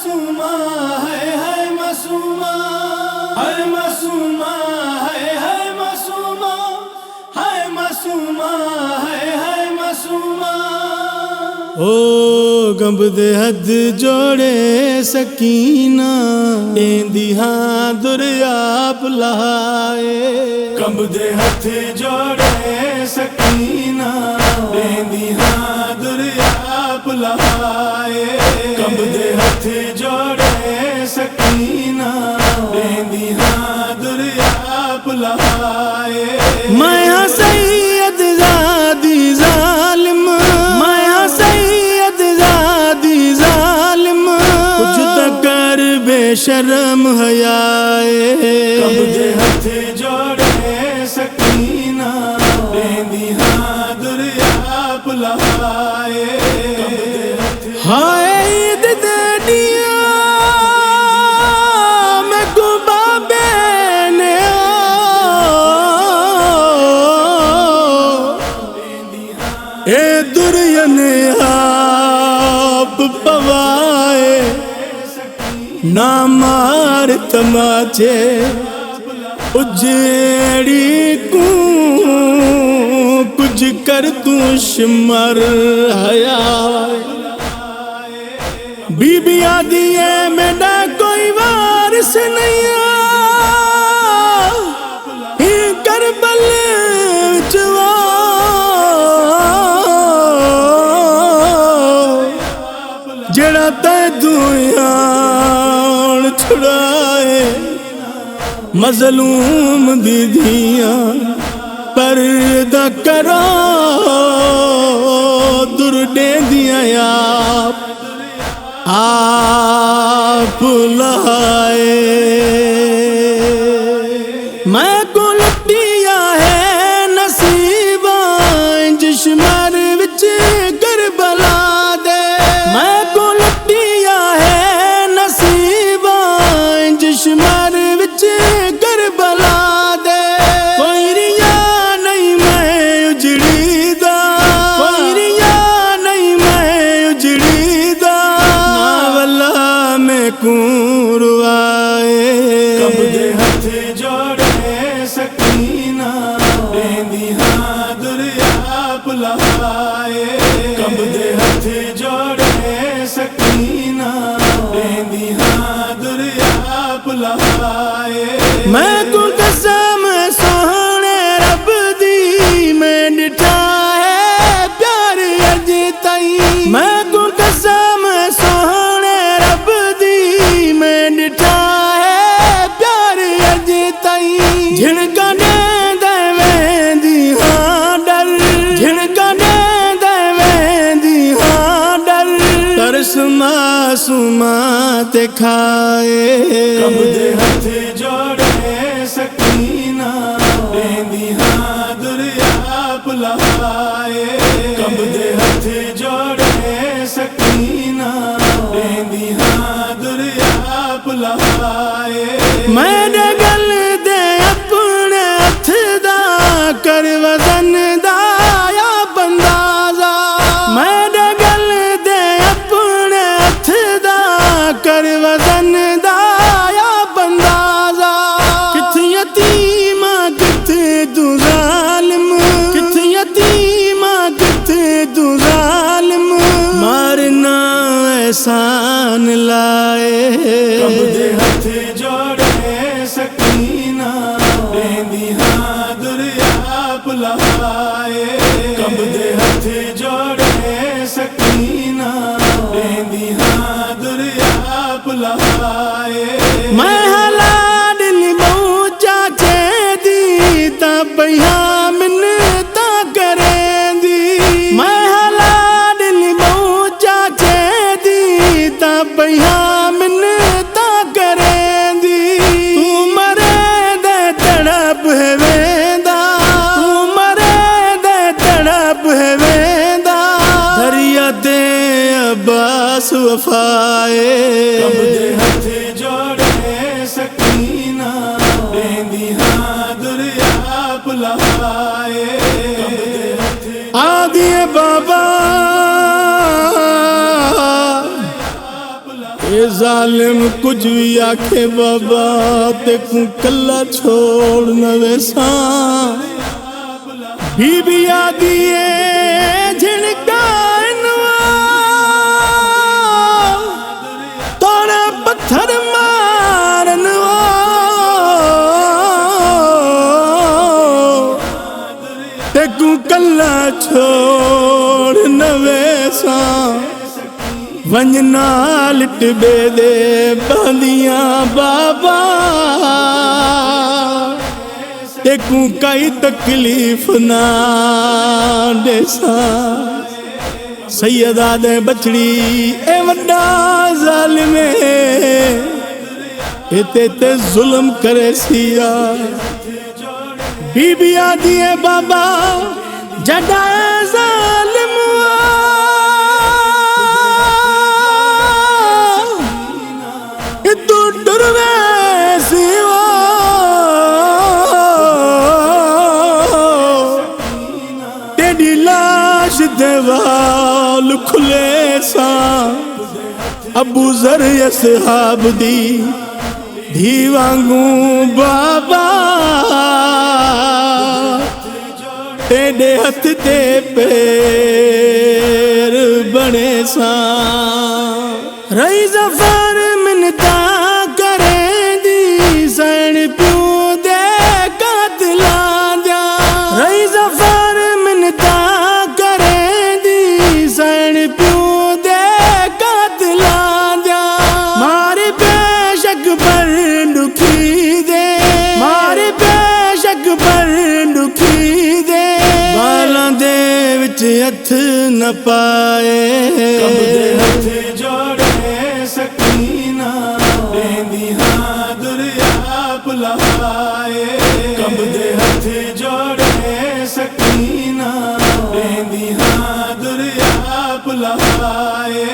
मासूमा है मासूमा, है मासूमा, है मासूमा, है मासूमा, है मासूमा। ओ गंबदे हद जोड़े सकीना एंदी हाँ दुर्याप लहाए। गंबदे हथ जोड़े सकीना एंदी हाँ दुर्याप लहाए। गंबदे हथ जोड़े सकीना एंदी हाँ दुर्याप लहाए। मैं सैयद ज़ादी ज़ालिम, मैं सैयद ज़ादी ज़ालिम, कुछ तो कर बेशरम हयाए। गंबदे हथ जोड़े सकीना एंदी हाँ दुर्याप लहाए। हाय ईद दे दिया मैं गुबाबे ने ए दुर्यन आप पवाए। ना मार तमाचे उजेड़ी को कुछ कर तू शिमर हया। बीबी आदि है मेरा कोई वारिस नहीं करबल जवा जड़ा तै दुआन छुड़ाए। मजलूम दीदियां पर्दा करो दुर्डे दिया आप लाए। मैं को लुटिया है नसीबा जिशमर विच करबला दे। मैं को लुटिया है नसीबा जिशमर विच करबला दे। कोई रिया नहीं मैं उजड़ी दा, कोई रिया नहीं मैं उजड़ी दा, नावला में कुरवाए। गंबदे हथ जोड़े सकीना एंदी हाँ दुर्याप लहाए। गंबदे हथ जोड़े सकीना एंदी हाँ दुर्याप लहाए। मैं को कसम सोहने रब दी मैं डिठा है प्यार अज तई। मैं को कसम सोहने रब दी मैं डिठा है प्यार अज तई। झिड़का दे वेंदी हाँ डर, झिड़का दे वेंदी हाँ डर, तरस मासूमा ते खाए। गंबदे हथ जोड़े सकीना एंदी हाँ दुर्याप लहाए। गंबदे हथ जोड़े सकीना एंदी हाँ दुर्याप लहाए। मैंने गल दे अपने हथ दा कर वजन दा या बंदाजा। मैंने गल दे अपने हथ दा कर वजन दा या बंदाजा। किथे यतीमा किथे तू जालिम, किथे यतीमा किथे तू जालिम, मारना एहसान लाए। गंबदे हथ जोड़े सकीना एंदी हाँ दुर्याप लहाए। गंबदे हथ जोड़े सकीना एंदी हाँ दुर्याप लहाए। मैं हलाल बहु चाचे दी ता पहिया मिन्नता करेंदी। मैं हलाल बहु चाचे दी ता पहिया मिन्नता करेंदी। तू मरे दे तड़प है वेंदा, तू मरे दे तड़प है वेंदा, दरिया दे अब्बास वफाए। गंबदे हथ जोड़े सकीना एंदी हाँ दुर्याप लहाए। आदि बाबा ए जालिम कुछ भी आखे बाबा ते को कल्ला छोड़ न वैसा बीबी आदि झिणका तोड़े पत्थर मारन ते को कल्ला छोड़ न वैसा वंजना लिट बेदे बंदियां बाबा तेकू कई तकलीफ ना देसा सैयदा दे बछड़ी ए वड्डा जालिमे इते ते जुल्म करे सिया बीबी आदि है बाबा जड़ा जालिम तू डरवे सिवा तेरी लाश देवाल खुले सा अबू जर असहाब दी धी वांगू बाबा तेरे हथ ते पैर बने सा रही जफर मिन्नता करें दी सैन प्यू दे कातला दिया रही जफर मिन्नता करें दी सैन प्यू दे कातला दिया मारे बेशक पर दुखी दे मारे बेशक पर दुखी दे बालां दे विच हथ न पाए हथ जोड़े सकीना देंदी हाँ दुरिया बुलाए कब दे हथ जोड़े सकीना देंदी हाँ दुरिया बुलाए